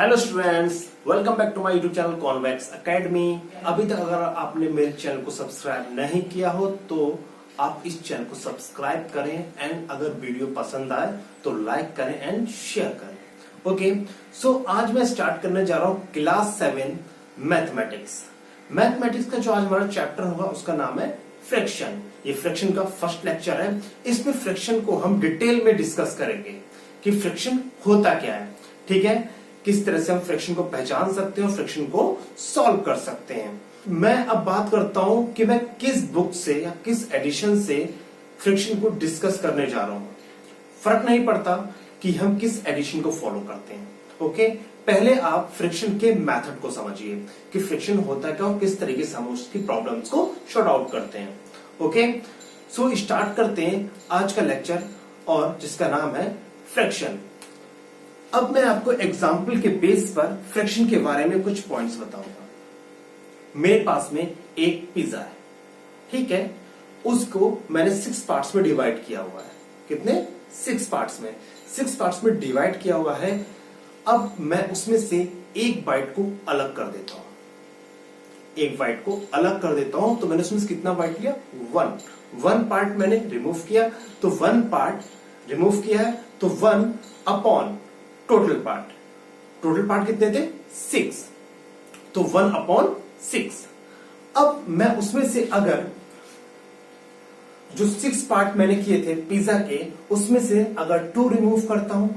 Hello students, welcome back to my YouTube channel Convex Academy. अभी तक अगर आपने मेरे चैनल को सब्सक्राइब नहीं किया हो तो आप इस चैनल को सब्सक्राइब करें एंड अगर वीडियो पसंद आए तो लाइक करें एंड शेयर करें। ओके, सो आज मैं स्टार्ट करने जा रहा हूं क्लास 7 मैथमेटिक्स। मैथमेटिक्स का जो आज हमारा चैप्टर होगा उसका नाम है फ्रैक्शन। ये फ्रैक्शन का फर्स्ट लेक्चर है। इसमें फ्रैक्शन को हम डिटेल में डिस्कस करेंगे कि फ्रैक्शन होता क्या है, ठीक है, किस तरह से हम फ्रैक्शन को पहचान सकते हैं और फ्रैक्शन को सॉल्व कर सकते हैं। मैं अब बात करता हूं कि मैं किस बुक से या किस एडिशन से फ्रैक्शन को डिस्कस करने जा रहा हूं। फर्क नहीं पड़ता कि हम किस एडिशन को फॉलो करते हैं। ओके, पहले आप फ्रैक्शन के मेथड को समझिए कि फ्रैक्शन होता क्या और किस तरीके से हम उसकी प्रॉब्लम्स को सॉर्ट आउट करते हैं। ओके, सो स्टार्ट करते हैं आज का लेक्चर और जिसका नाम है फ्रैक्शन। अब मैं आपको एग्जाम्पल के बेस पर फ्रैक्शन के बारे में कुछ पॉइंट्स बताऊंगा। मेरे पास में एक पिज्जा है, ठीक है, उसको मैंने 6 पार्ट्स में डिवाइड किया हुआ है। कितने? 6 पार्ट्स में। 6 पार्ट्स में डिवाइड किया हुआ है। अब मैं उसमें से एक बाइट को अलग कर देता हूं। एक बाइट को अलग कर देता हूं तो मैंने उसमें से कितना बाइट लिया? 1 पार्ट मैंने रिमूव किया, तो 1 पार्ट रिमूव किया है तो 1 अपॉन टोटल पार्ट कितने थे? 6, तो 1 अपॉन 6। अब मैं उसमें से अगर जो 6 पार्ट मैंने किए थे पिज्जा के, उसमें से अगर 2 रिमूव करता हूं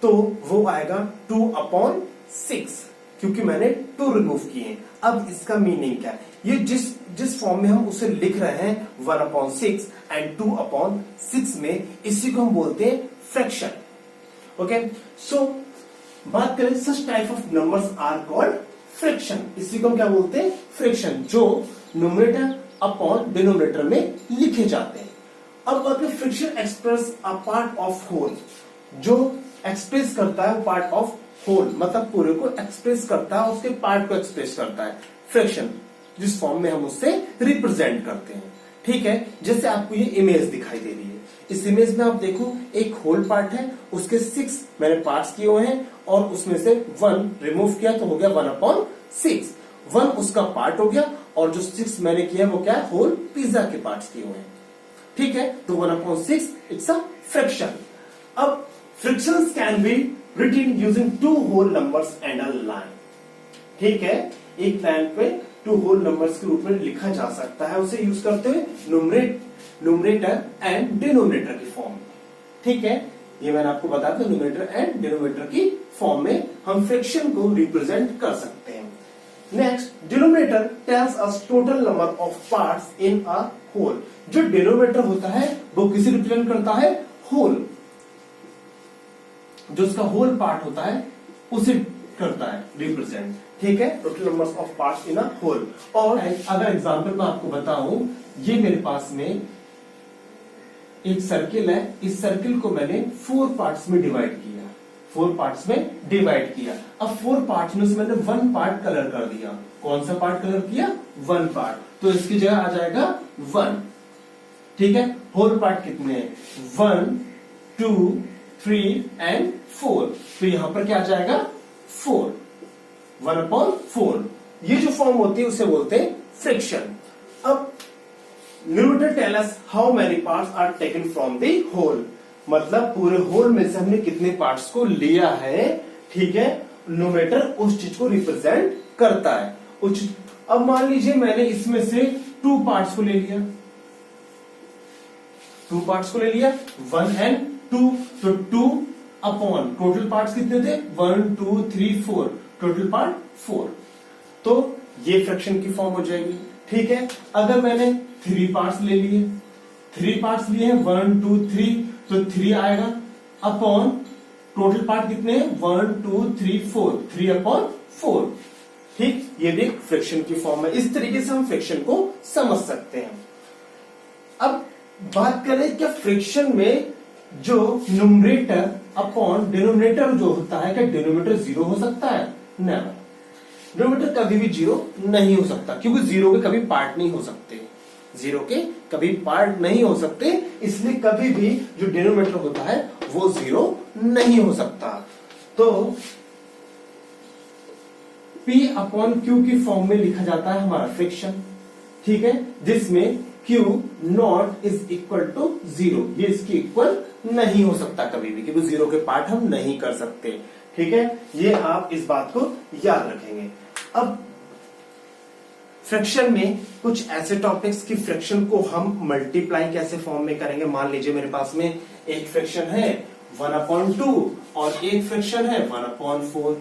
तो वो आएगा 2 अपॉन 6, क्योंकि मैंने 2 रिमूव किए। अब इसका मीनिंग क्या है? ये जिस फॉर्म में हम उसे लिख रहे हैं 1 अपॉन 6 एंड 2 अपॉन 6 में, इसी को हम बोलते हैं फ्रैक्शन। ओके, सो बात करें such type of numbers are called fraction. इसी को हम क्या बोलते हैं? फ्रैक्शन, जो न्यूमरेटर अपॉन डिनोमिनेटर में लिखे जाते हैं। अब बात करें fraction express a part of whole. जो एक्सप्रेस करता है पार्ट ऑफ होल, मतलब पूरे को एक्सप्रेस करता है, उसके पार्ट को एक्सप्रेस करता है। फ्रैक्शन जिस फॉर्म में हम उससे रिप्रेजेंट करते हैं, ठीक है। जैसे आपको ये इमेज दिखाई दे रही है, इस इमेज में आप देखो एक होल पार्ट है, उसके 6 मैंने पार्ट्स किए हुए हैं और उसमें से 1 रिमूव किया तो हो गया 1 अपॉन 6। 1 उसका पार्ट हो गया और जो 6 मैंने किया वो क्या है? होल पिज्जा के पार्ट्स किए हुए हैं, ठीक है। तो 1 अपॉन 6 इट्स अ फ्रैक्शन। अब fractions can be written using 2 whole numbers and a line, ठीक है। एक लाइन पे 2 होल नंबर्स के रूप में लिखा जा सकता है, उसे यूज करते हुए न्यूमरेटर एंड डिनोमिनेटर की फॉर्म, ठीक है। ये मैंने आपको बताया था, न्यूमरेटर एंड डिनोमिनेटर की फॉर्म में हम फ्रैक्शन को रिप्रेजेंट कर सकते हैं। Next, denominator tells us total number of parts in a whole. जो डिनोमिनेटर होता है वो किसे रिप्रेजेंट करता है? होल। जो उसका होल पार्ट होता है उसे करता है रिप्रेजेंट, ठीक है, total numbers of parts in a whole. और अगर एग्जांपल मैं आपको बताऊं, ये मेरे पास में एक सर्किल है, इस सर्किल को मैंने 4 पार्ट्स में डिवाइड किया। 4 पार्ट्स में डिवाइड किया। अब 4 पार्ट्स में से मैंने 1 पार्ट कलर कर दिया। कौन सा पार्ट कलर किया? 1 पार्ट, तो इसकी जगह आ जाएगा 1, ठीक है। होल पार्ट कितने हैं? 1 2 3 एंड 4, तो यहां पर क्या आ जाएगा? 4, 1 अपॉन 4। ये जो फॉर्म होती है उसे बोलते हैं फ्रैक्शन। अब numerator tell us how many parts are taken from the whole, मतलब पूरे होल में से हमने कितने पार्ट्स को लिया है, ठीक है। न्यूमरेटर उस चीज को रिप्रेजेंट करता है। अब मान लीजिए मैंने इसमें से 2 पार्ट्स को ले लिया, 2 पार्ट्स को ले लिया, 1 एंड 2, तो 2 अपॉन टोटल पार्ट्स कितने थे? 1 2 3 4, टोटल पार्ट 4, तो ये फ्रैक्शन की फॉर्म हो जाएगी, ठीक है। अगर मैंने 3 पार्ट्स ले लिए, 3 पार्ट्स लिए हैं, 1 2 3, तो 3 आएगा अपॉन टोटल पार्ट कितने हैं? 1 2 3 4, 3 अपॉन 4, ठीक। ये भी एक फ्रैक्शन की फॉर्म है। इस तरीके से हम फ्रैक्शन को समझ सकते हैं। अब बात करें क्या फ्रैक्शन में जो न्यूमरेटर अपॉन डिनोमिनेटर जो होता है, क्या डिनोमिनेटर 0 हो सकता है? नेवर। डिनोमिनेटर कभी भी 0 नहीं हो सकता, क्योंकि 0 के कभी पार्ट नहीं हो सकते। 0 के कभी पार्ट नहीं हो सकते, इसलिए कभी भी जो डिनोमिनेटर होता है वो 0 नहीं हो सकता। तो P अपॉन Q की फॉर्म में लिखा जाता है हमारा फ्रिक्शन, ठीक है, जिसमें Q not is equal to 0, ये इसकी इक्वल नहीं हो सकता कभी भी, क्योंकि 0 के पार्ट हम नहीं कर सकते, ठीक है, ये आप इस बात को याद रखेंगे। अब फ्रैक्शन में कुछ ऐसे टॉपिक्स की फ्रैक्शन को हम मल्टीप्लाई कैसे फॉर्म में करेंगे। मान लीजिए मेरे पास में एक फ्रैक्शन है 1/2 और एक फ्रैक्शन है 1/4,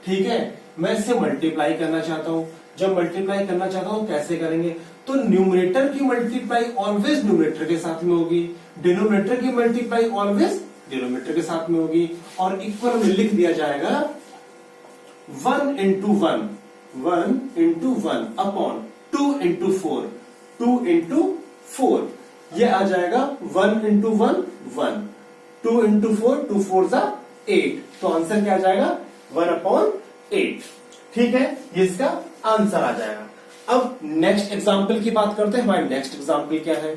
ठीक है, मैं इसे मल्टीप्लाई करना चाहता हूं। जब मल्टीप्लाई करना चाहता हूं कैसे करेंगे, तो न्यूमरेटर की मल्टीप्लाई ऑलवेज न्यूमरेटर के साथ में होगी, डिनोमिनेटर की मल्टीप्लाई ऑलवेज डिनोमिनेटर के साथ में होगी, और इक्वल में लिख दिया जाएगा 1 into 1 अपॉन 2 into 4 2 into 4, ये आ जाएगा 1 into 1 1, 2 into 4 2 4 8, तो आंसर क्या आ जाएगा 1/8, ठीक है, ये इसका आंसर आ जाएगा। अब नेक्स्ट एग्जांपल की बात करते हैं। हमारे नेक्स्ट एग्जांपल क्या है,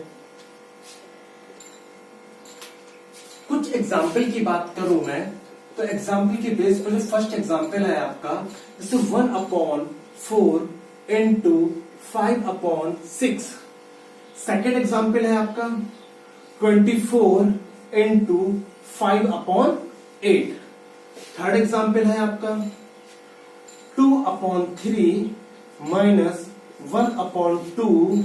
कुछ एग्जांपल की बात करूं मैं, तो एग्जांपल के बेस पर जो फर्स्ट एग्जांपल है आपका, जैसे 1/4 into 5/6। सेकेंड एग्जांपल है आपका 24 into 5/8। थर्ड एग्जांपल है आपका 2/3 minus 1/2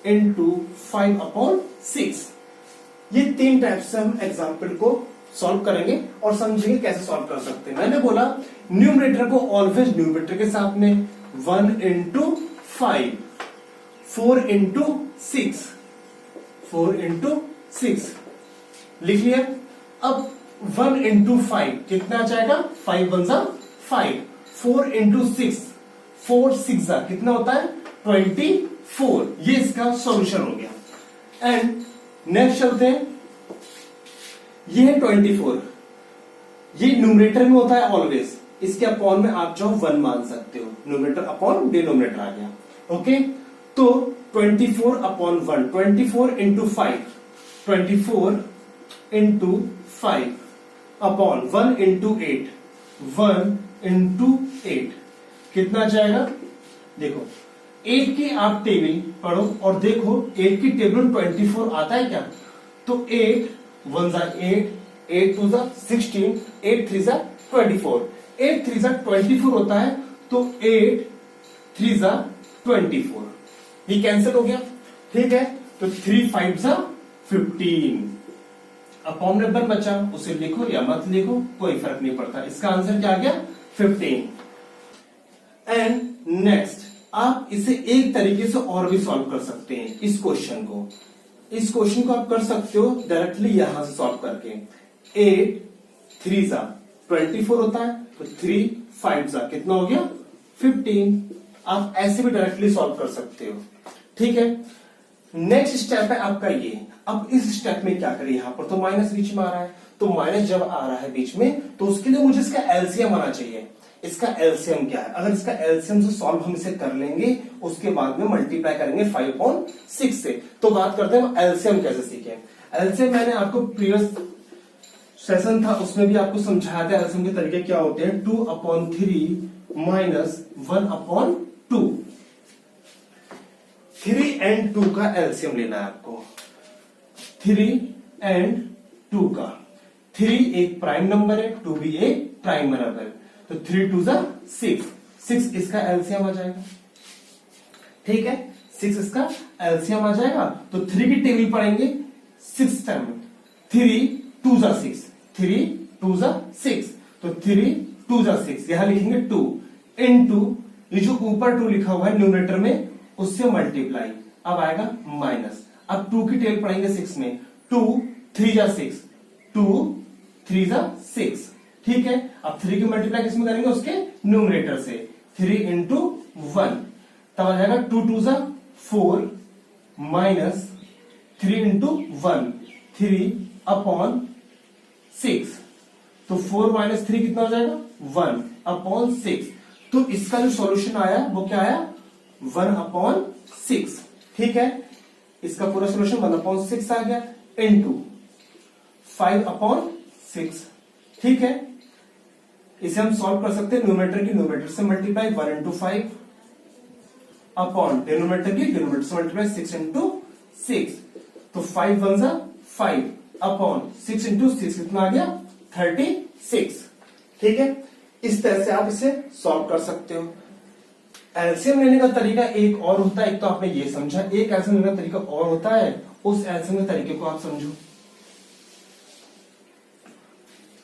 into 5/6। ये 3 टाइप से हम एग्जाम्पल को सॉल्व करेंगे और समझेंगे कैसे सॉल्व कर सकते हैं। मैंने बोला न्यूमरेटर को ऑलवेज न्यूमरेटर के साथ में 1 into 5, 4 into 6, 4 into 6 लिख लिया। अब 1 into 5 कितना आ जाएगा, 5 1 5, 4 into 6 4 6 कितना होता है 24, ये इसका सॉल्यूशन हो गया। एंड नेक्स्ट चलते हैं, ये है 24, ये न्यूमरेटर में होता है ऑलवेज, इसके अपॉन में आप जो 1 मान सकते हो, न्यूमरेटर अपॉन डिनोमिनेटर आ गया, ओके। तो 24/1, 24 into 5, 24 into 5 upon 1 into 8, 1 into 8 कितना जाएगा, देखो 8 की आप टेबल पढ़ो और देखो 8 की टेबल में 24 आता है क्या, तो 8 1 8, 8 2 16, 8 3 24, 8 3 24 होता है, तो 8 3 24, ये कैंसिल हो गया, ठीक है। तो 3 5 15, अपॉन नंबर बचा, उसे लिखो या मत लिखो कोई फर्क नहीं पड़ता, इसका आंसर क्या आ गया 15। एंड नेक्स्ट आप इसे एक तरीके से और भी सॉल्व कर सकते हैं। इस क्वेश्चन को आप कर सकते हो डायरेक्टली यहां से सॉल्व करके, 8 3 24 होता है, तो 3 5 कितना हो गया 15, आप ऐसे भी डायरेक्टली सॉल्व कर सकते हो, ठीक है। नेक्स्ट स्टेप है आपका ये। अब इस स्टेप में क्या करें, यहां पर तो माइनस बीच में आ रहा है, तो माइनस जब आ रहा है बीच में, तो उसके लिए मुझे इसका एलसीएम आना चाहिए। इसका एलसीएम क्या है, अगर इसका एलसीएम से सॉल्व हम इसे कर लेंगे, उसके बाद में मल्टीप्लाई करेंगे 5/6 से। तो बात करते हैं एलसीएम कैसे सीखें। एलसीएम मैंने आपको प्रीवियस सेशन था उसमें भी आपको समझाया था एलसीएम के तरीके क्या होते हैं। 2/3 माइनस 1/2, 3 and 2 का एलसीएम लेना है आपको, 3 and 2 का। 3 एक प्राइम नंबर है, 2 भी एक प्राइम नंबर है, तो 3 2 6, 6 इसका एलसीएम आ जाएगा, ठीक है, 6 इसका एलसीएम आ जाएगा। तो 3 की टेबल पढ़ेंगे 6 टाइम, 3 2 6, 3 2 6, तो 3 2 6, यहां लिखेंगे 2 इनटू ये जो ऊपर 2 लिखा हुआ है न्यूमरेटर में, उससे मल्टीप्लाई, अब आएगा माइनस। अब 2 की टेबल पढ़ेंगे 6 में, 2 3 6, 2 3 6, ठीक है। अब 3 की मल्टीप्लाई किसमें करेंगे, उसके न्यूमरेटर से, 3 into 1, तब आ जाएगा 2 2 4 माइनस 3 into 1, 3/6, तो 4 माइनस 3 कितना हो जाएगा 1/6। तो इसका जो सॉल्यूशन आया वो क्या आया 1/6, ठीक है। इसका पूरा सॉल्यूशन 1/6 आ गया इंटू 5/6, ठीक है। इसे हम सॉल्व कर सकते हैं न्यूमरेटर की न्यूमरेटर से मल्टीप्लाई 1 इंटू 5 अपॉन डिनोमिनेटर की डिनोमिनेटर से मल्टीप्लाई 6 इंटू 6, तो 5 1 जा 5 अपॉन 6 इंटू 6 कितना आ गया 36। ठीक है, इस तरह से आप इसे सॉल्व कर सकते हो। एलसीएम लेने का तरीका एक और होता है, एक तो आपने ये समझा, एक एलसीएम लेने का तरीका और होता है, उस एलसीएम के तरीके को आप समझो।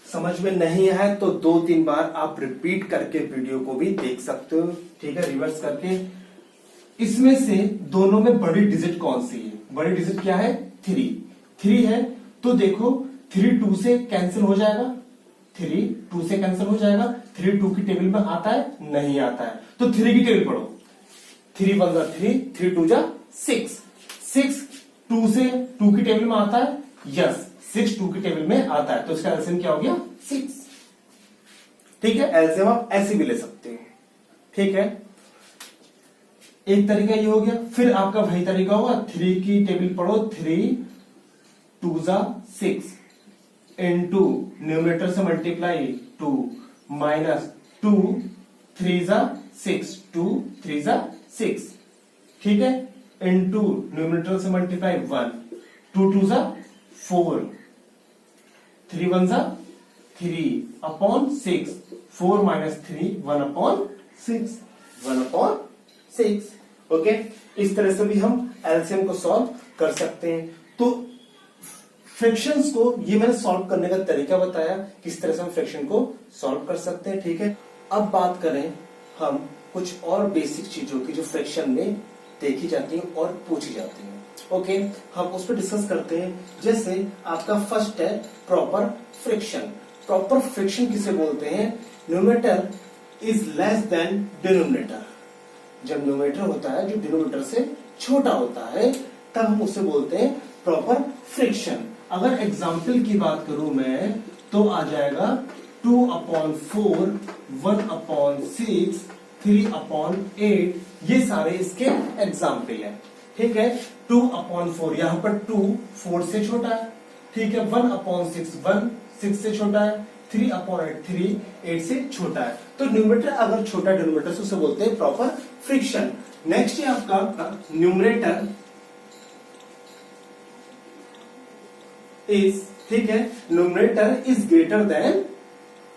समझ में नहीं आया तो 2-3 बार आप रिपीट करके वीडियो को भी देख सकते हो। ठीक है, रिवर्स करके। इसमें से दोनों में बड़ी डिजिट कौन सी है? बड़ी डिजिट क्या है? 3 है, तो देखो 3 2 से कैंसिल हो जाएगा, 3 2 से कैंसिल हो जाएगा। 3 2 की टेबल में आता है? नहीं आता है, तो 3 की टेबल पढ़ो। 3 1 जा 3, 3 2 जा 6, 6 2 से 2 की टेबल में आता है? यस, 6 2 की टेबल में आता है, तो इसका एलसीएम क्या हो गया? 6। ठीक है, एलसीएम आप ऐसे भी ले सकते हैं। ठीक है, एक तरीका ये हो गया। फिर आपका वही तरीका होगा, 3 की टेबल पढ़ो, 3 2 जा 6 इंटू न्यूमरेटर से मल्टीप्लाई 2 माइनस 2 3 जा 6, 2 3 जा 6। ठीक है, इंटू न्यूमरेटर से मल्टीप्लाई 1, 2 2 जा 4, 3 1 जा 3 upon 6, 4 minus 3 1 upon 6, 1 upon 6। Okay, इस तरह से भी हम एलसीएम को सॉल्व कर सकते हैं। तो फ्रैक्शंस को ये मैंने सॉल्व करने का तरीका बताया, किस तरह से हम फ्रैक्शन को सॉल्व कर सकते हैं। ठीक है, अब बात करें हम कुछ और बेसिक चीजों की जो फ्रैक्शन में देखी जाती है और पूछी जाती है। ओके, हम उस पर डिस्कस करते हैं। जैसे आपका फर्स्ट है प्रॉपर फ्रैक्शन। प्रॉपर फ्रैक्शन किसे बोलते हैं? Numerator is less than denominator. जब न्यूमरेटर होता है जो डिनोमिनेटर से छोटा होता है, तब हम उसे बोलते हैं प्रॉपर फ्रैक्शन। अगर एग्जाम्पल की बात करूं मैं, तो आ जाएगा 2 अपॉन 4, 1 अपॉन 6, 3 अपॉन 8, ये सारे इसके एग्जाम्पल है। ठीक है, 2 अपॉन 4, यहां पर 2 4 से छोटा है। ठीक है, 1 अपॉन 6 1 6 से छोटा है, 3 अपॉन 8 3 8 से छोटा है। तो न्यूमरेटर अगर छोटा डिनोमिनेटर से उसे बोलते हैं प्रॉपर फ्रैक्शन। नेक्स्ट है आपका न्यूमरेटर इज, ठीक है, numerator is greater than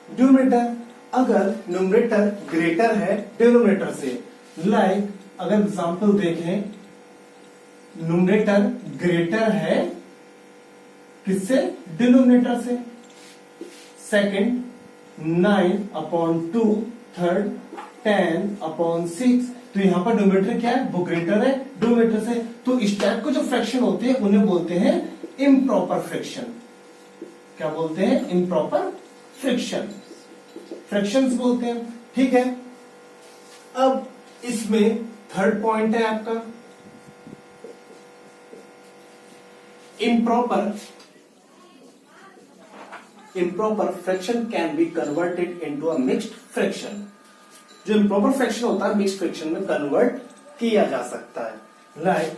denominator. अगर न्यूमरेटर ग्रेटर है डिनोमिनेटर से, लाइक अगर एग्जांपल देखें, न्यूमरेटर ग्रेटर है किससे? डिनोमिनेटर से। सेकंड 9 अपॉन 2, थर्ड 10 अपॉन 6, तो यहां पर डिनोमिनेटर क्या है? वो ग्रेटर है डिनोमिनेटर से। तो इस टाइप के जो फ्रैक्शन होते हैं उन्हें बोलते हैं इम्प्रॉपर फ्रैक्शन। क्या बोलते हैं? इम्प्रॉपर फ्रैक्शन, फ्रैक्शंस बोलते हैं। ठीक है, अब इसमें थर्ड पॉइंट है आपका improper fraction can be converted into a mixed fraction. जो इम्प्रॉपर फ्रैक्शन होता है मिक्स्ड फ्रैक्शन में कन्वर्ट किया जा सकता है। लाइक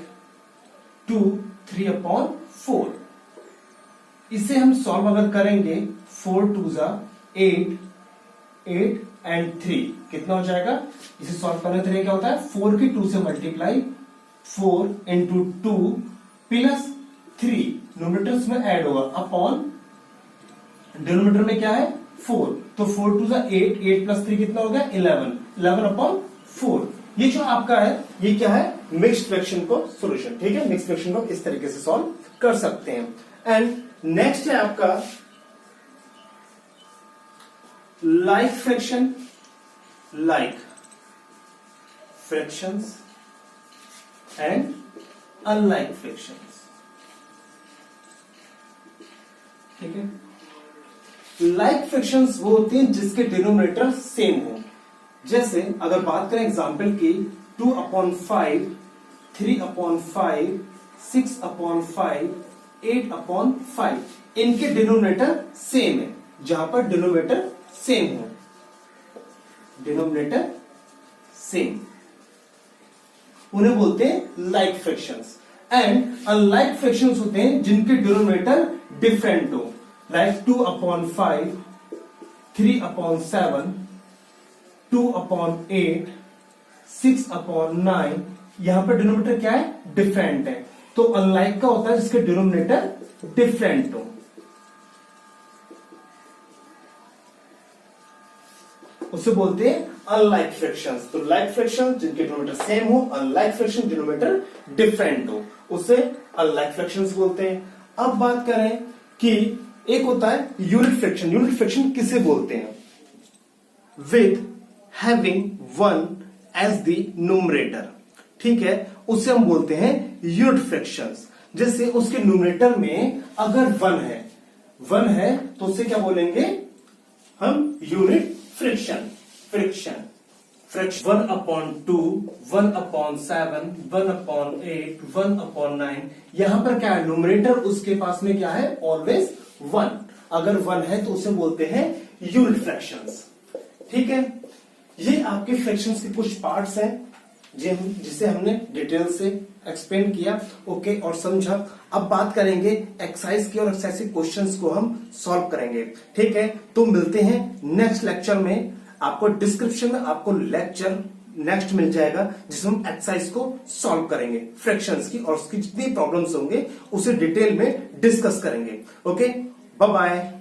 2 3 अपॉन 4, इसे हम सॉल्व अगर करेंगे, 4 2 जा 8, 8 एंड 3 कितना हो जाएगा? इसे सॉल्व करने का तरीका क्या होता है? 4 की 2 से मल्टीप्लाई, 4 इंटू 2 प्लस 3 न्यूमरेटर्स में ऐड होगा अपॉन डिनोमिनेटर में क्या है? 4, तो 4 2 जा 8, 8 प्लस 3 कितना हो गया? 11, 11 अपॉन 4। ये जो आपका है ये क्या है? मिक्स्ड फ्रैक्शन को सॉल्यूशन। ठीक है, मिक्स्ड फ्रैक्शन को इस तरीके से सॉल्व कर सकते हैं। एंड नेक्स्ट है आपका like fraction. Like fractions and unlike fractions. ठीक है, लाइक फ्रैक्शंस वो होती हैं जिसके डिनोमिनेटर सेम हो। जैसे अगर बात करें एग्जाम्पल की, 2 अपॉन 5, 3 अपॉन 5, 6 अपॉन 5, 8 अपॉन 5, इनके डिनोमिनेटर सेम है। जहां पर डिनोमिनेटर सेम हो, डिनोमिनेटर सेम, उन्हें बोलते हैं like fractions. And unlike fractions होते हैं जिनके डिनोमिनेटर डिफरेंट हो। लाइक 2 अपॉन 5, 3/7, 2/8, 6/9, यहां पर डिनोमिनेटर क्या है, डिफरेंट है। तो अनलाइक का होता है जिसके डिनोमिनेटर डिफरेंट हो, उसे बोलते हैं अनलाइक फ्रैक्शंस। तो लाइक फ्रैक्शन जिनके डिनोमिनेटर सेम हो, अनलाइक फ्रैक्शन डिनोमिनेटर डिफरेंट हो, उसे अनलाइक फ्रैक्शंस बोलते हैं। अब बात करें कि एक होता है यूनिट फ्रैक्शन। यूनिट फ्रैक्शन किसे बोलते हैं? With having 1 as the numerator, ठीक है, उसे हम बोलते हैं यूनिट फ्रैक्शंस। जैसे उसके न्यूमरेटर में अगर 1 है तो उसे क्या बोलेंगे हम? Unit fraction. फ्रैक्शन 1/2, 1/7, 1/8, 1/9, यहां पर क्या है, न्यूमरेटर उसके पास में क्या है, ऑलवेज 1। अगर 1 है तो उसे बोलते हैं यूनिट फ्रैक्शंस, ठीक है। ये आपके फ्रैक्शंस के कुछ पार्ट्स हैं जिसे हमने डिटेल से एक्सप्लेन किया, ओके, और समझा। अब बात करेंगे एक्सरसाइज की, और एक्सरसाइज के क्वेश्चंस को हम सॉल्व करेंगे, ठीक है। तो मिलते हैं नेक्स्ट लेक्चर में। आपको डिस्क्रिप्शन में आपको लेक्चर नेक्स्ट मिल जाएगा जिसमें हम एक्सरसाइज को सॉल्व करेंगे, फ्रैक्शंस की, और उसकी जितनी प्रॉब्लम्स होंगे उसे डिटेल में डिस्कस करेंगे। Okay, bye bye.